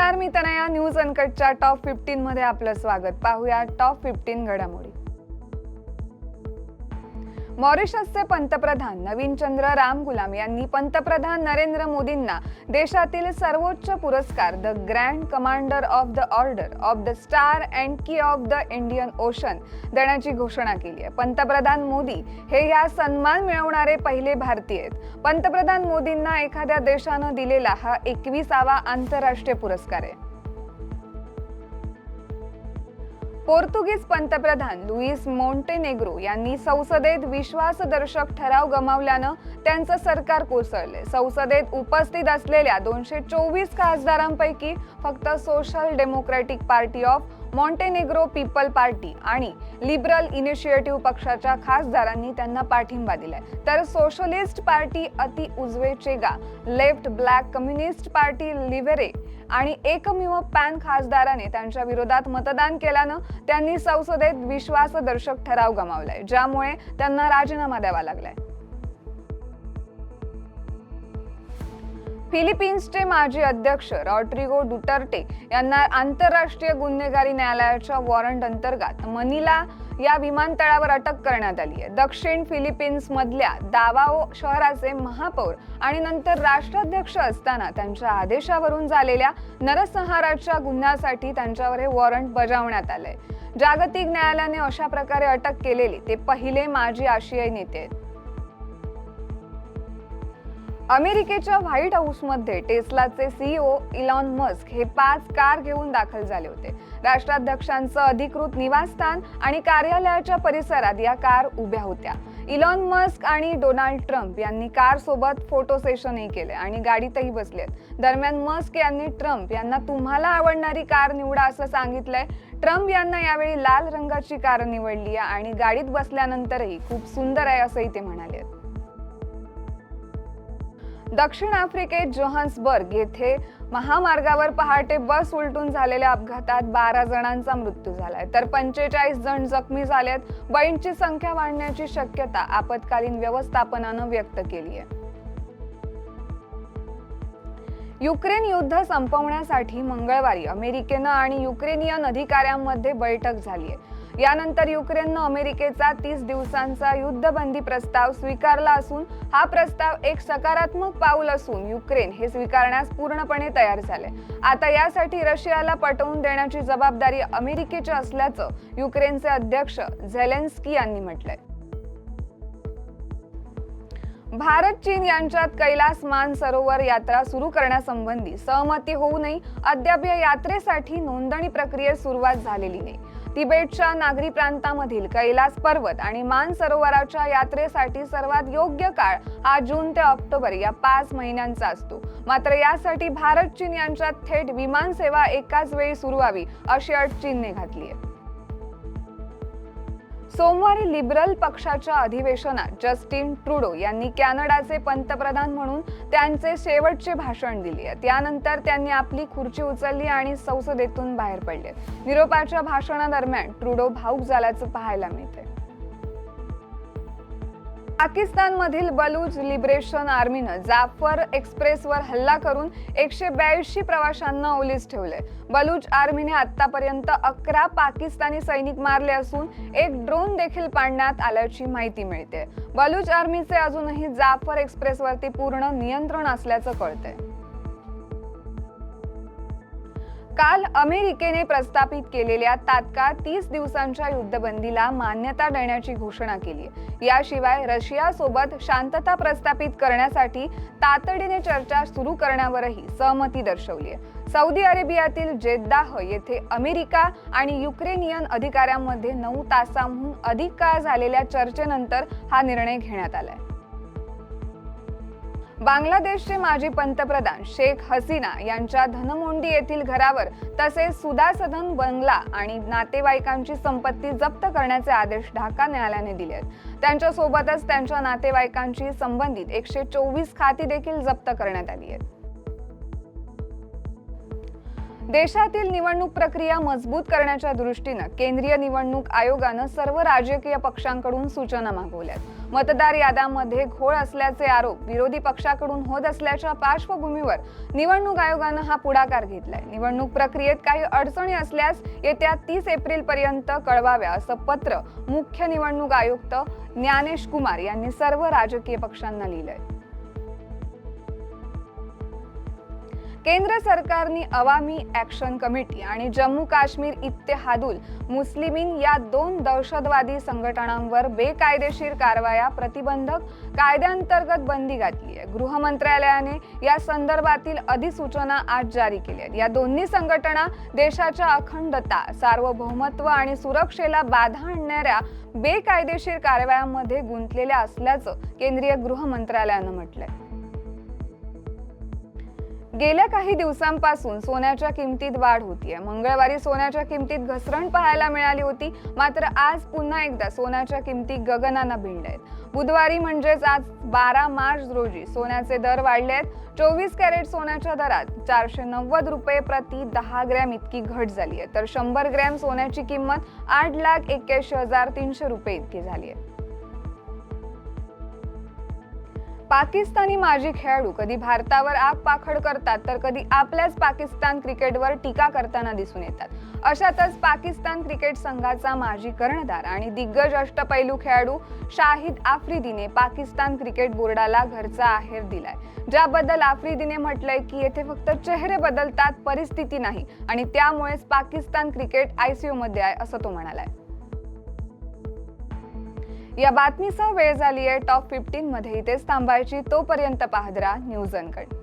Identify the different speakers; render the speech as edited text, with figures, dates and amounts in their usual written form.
Speaker 1: नमस्कार, मी Tanaya. News अनकटच्या top 15 मध्ये आपलं स्वागत. पाहूया टॉप 15 घडामोडी. मॉरिशसचे पंतप्रधान नवीन चंद्र रामगुलाम यांनी पंतप्रधान नरेंद्र मोदींना देशातील सर्वोच्च पुरस्कार the grand commander of the order of the star and की ऑफ द इंडियन ओशन देण्याची घोषणा केली आहे. पंतप्रधान मोदी हे या सन्मान मिळवणारे पहिले भारतीय आहेत. पंतप्रधान मोदींना एखाद्या देशानं दिलेला हा 21वा आंतरराष्ट्रीय पुरस्कार आहे. पोर्तुगीज पंतप्रधान लुईस मोंटेनेग्रो यांनी संसदेत विश्वासदर्शक ठराव गमावल्यानं त्यांचं सरकार कोसळले. संसदेत उपस्थित असलेल्या 224 खासदारांपैकी फक्त social democratic party of Montenegro people party आणि लिबरल इनिशिएटिव्ह पक्षाच्या खासदारांनी त्यांना पाठिंबा दिलाय, तर सोशलिस्ट पार्टी अति उजवे चेगा, लेफ्ट ब्लॅक कम्युनिस्ट पार्टी लिबरे आणि एकमेव पॅन खासदाराने त्यांच्या विरोधात मतदान केल्यानं त्यांनी संसदेत विश्वासदर्शक ठराव गमावलाय, ज्यामुळे त्यांना राजीनामा द्यावा लागलाय. फिलिपिन्सचे माजी अध्यक्ष रॉड्रिगो डुटर्टे यांना आंतरराष्ट्रीय गुन्हेगारी न्यायालयाच्या वॉरंट अंतर्गत मनिला या विमानतळावर अटक करण्यात आली आहे. दक्षिण फिलिपिन्स मधल्या दावाओ शहराचे महापौर आणि नंतर राष्ट्राध्यक्ष असताना त्यांच्या आदेशावरून झालेल्या नरसंहाराच्या गुन्ह्यासाठी त्यांच्यावर हे वॉरंट बजावण्यात आलंय. जागतिक न्यायालयाने अशा प्रकारे अटक केलेले ते पहिले माजी आशियाई नेते आहेत. अमेरिकेच्या व्हाईट हाऊसमध्ये टेस्लाचे सीईओ इलॉन मस्क हे 5 कार घेऊन दाखल झाले होते. राष्ट्राध्यक्षांचं अधिकृत निवासस्थान आणि कार्यालयाच्या परिसरात या कार उभ्या होत्या. इलॉन मस्क आणि डोनाल्ड ट्रम्प यांनी कार सोबत फोटो सेशनही केले आणि गाडीतही बसलेत. दरम्यान मस्क यांनी ट्रम्प यांना तुम्हाला आवडणारी कार निवडा असं सांगितलंय. ट्रम्प यांना यावेळी लाल रंगाची कार निवडली आहे आणि गाडीत बसल्यानंतरही खूप सुंदर आहे असंही ते म्हणाले. दक्षिण आफ्रिकेत जोहान्सबर्ग येथे महामार्गावर पहाटे बस उलटून झालेल्या अपघातात 12 जणांचा मृत्यू झालाय, तर 45 जण जखमी झालेत. बळींची संख्या वाढण्याची शक्यता आपत्कालीन व्यवस्थापनानं व्यक्त केली आहे. युक्रेन युद्ध संपवण्यासाठी मंगळवारी अमेरिकेनं आणि युक्रेनियन अधिकाऱ्यांमध्ये बैठक झाली आहे. यानंतर युक्रेननं अमेरिकेचा 30 दिवसांचा युद्धबंदी प्रस्ताव स्वीकारला असून हा प्रस्ताव एक सकारात्मक पाऊल असून युक्रेन हे स्वीकारण्यास पूर्णपणे तयार झाले. आता यासाठी रशियाला पटवून देण्याची जबाबदारी अमेरिकेची असल्याचं युक्रेनचे अध्यक्ष झेलेन्स्की यांनी म्हटलंय. भारत चीन यांच्यात कैलास मानसरोवर यात्रा सुरू करण्यासंबंधी सहमती होऊनही अद्याप या यात्रेसाठी नोंदणी प्रक्रियेस सुरुवात झालेली नाही. तिबेटच्या नागरी प्रांतामधील कैलास पर्वत आणि मानसरोवराच्या यात्रेसाठी सर्वात योग्य काळ हा जून ते ऑक्टोबर या 5 महिन्यांचा असतो. मात्र यासाठी भारत चीन यांच्यात थेट विमान सेवा एकाच वेळी सुरू व्हावी अशी अट चीनने घातली आहे. सोमवारी लिबरल पक्षाच्या अधिवेशनात जस्टिन ट्रुडो यांनी कॅनडाचे पंतप्रधान म्हणून त्यांचे शेवटचे भाषण दिले. त्यानंतर त्यांनी आपली खुर्ची उचलली आणि संसदेतून बाहेर पडले. निरोपाच्या भाषणादरम्यान ट्रुडो भावुक झाल्याचं पाहायला मिळते. पाकिस्तानमधील बलूच लिबरेशन आर्मीनं जाफर एक्सप्रेसवर हल्ला करून 182 प्रवाशांना ओलीस ठेवले. बलूच आर्मीने आतापर्यंत 11 पाकिस्तानी सैनिक मारले असून एक ड्रोन देखील पाडण्यात आल्याची माहिती मिळते. बलूच आर्मीचे अजूनही जाफर एक्सप्रेसवरती पूर्ण नियंत्रण असल्याचं कळतंय. काल अमेरिकेने प्रस्थापित केलेल्या तात्काळ 30 दिवसांच्या युद्धबंदीला मान्यता देण्याची घोषणा केली आहे. याशिवाय रशियासोबत शांतता प्रस्थापित करण्यासाठी तातडीने चर्चा सुरू करण्यावरही सहमती दर्शवली आहे. सौदी अरेबियातील जेद्दाह येथे अमेरिका आणि युक्रेनियन अधिकाऱ्यांमध्ये 9 तासांहून अधिक काळ झालेल्या चर्चेनंतर हा निर्णय घेण्यात आलाय. बांगलादेशचे माजी पंतप्रधान शेख हसीना यांच्या धनमोंडी येथील घरावर तसेच सुधासदन बंगला आणि नातेवाईकांची संपत्ती जप्त करण्याचे आदेश ढाका न्यायालयाने दिले आहेत. त्यांच्यासोबतच त्यांच्या नातेवाईकांची संबंधित 124 खाती देखील जप्त करण्यात आली आहेत. देशातील निवडणूक प्रक्रिया मजबूत करण्याच्या दृष्टीने केंद्रीय निवडणूक आयोगाने सर्व राजकीय पक्षांकडून सूचना मागवल्यात. मतदार याद्यांमध्ये घोळ असल्याचे आरोप विरोधी पक्षाकडून होत असल्याच्या पार्श्वभूमीवर निवडणूक आयोगानं हा पुढाकार घेतलाय. निवडणूक प्रक्रियेत काही अडचणी असल्यास येत्या 30 एप्रिल पर्यंत कळवाव्या असं पत्र मुख्य निवडणूक आयुक्त ज्ञानेश कुमार यांनी सर्व राजकीय पक्षांना लिहिलंय. केंद्र सरकारने अवामी ॲक्शन कमिटी आणि जम्मू काश्मीर इत्तेहादुल मुस्लिमीन या 2 दहशतवादी संघटनांवर बेकायदेशीर कारवाया प्रतिबंधक कायद्यांतर्गत बंदी घातली आहे. गृह मंत्रालयाने या संदर्भातील अधिसूचना आज जारी केली आहे. या दोन्ही संघटना देशाच्या अखंडता, सार्वभौमत्व आणि सुरक्षेला बाधा आणणाऱ्या बेकायदेशीर कारवायांमध्ये गुंतलेल्या असल्याचं केंद्रीय गृह मंत्रालयानं म्हटलंय. गेल्या काही दिवसांपासून सोन्याच्या किमतीत वाढ होतीये. मंगळवारी सोन्याच्या किमतीत घसरण पाहायला मिळाली होती, मात्र आज पुन्हा एकदा सोन्याच्या किमती गगनाला भिडल्यात. बुधवारी म्हणजेच आज 12 मार्च रोजी सोन्याचे दर वाढले आहेत. 24 कॅरेट सोन्याच्या दरात 490 रुपये प्रति 10 ग्रॅम इतकी घट झाली आहे, तर 100 ग्रॅम सोन्याची किंमत 8,81,300 रुपये इतकी झाली आहे. पाकिस्तानी माजी खेळाडू कधी भारतावर आगपाखड करतात तर कधी आपल्याच पाकिस्तान क्रिकेटवर टीका करताना दिसून येतात. अशातच पाकिस्तान क्रिकेट संघाचा माजी कर्णधार आणि दिग्गज अष्टपैलू खेळाडू शाहिद आफ्रिदीने पाकिस्तान क्रिकेट बोर्डाला घरचा आहेर दिलाय. ज्याबद्दल आफ्रिदीने म्हटलंय की येथे फक्त चेहरे बदलतात, परिस्थिती नाही, आणि त्यामुळेच पाकिस्तान क्रिकेट ICU मध्ये आहे असं तो म्हणालाय. या बातमीसह वेळ झाली आहे टॉप 15 मध्ये. इथेच थांबायची. तोपर्यंत पाहत राहा न्यूज अनकट.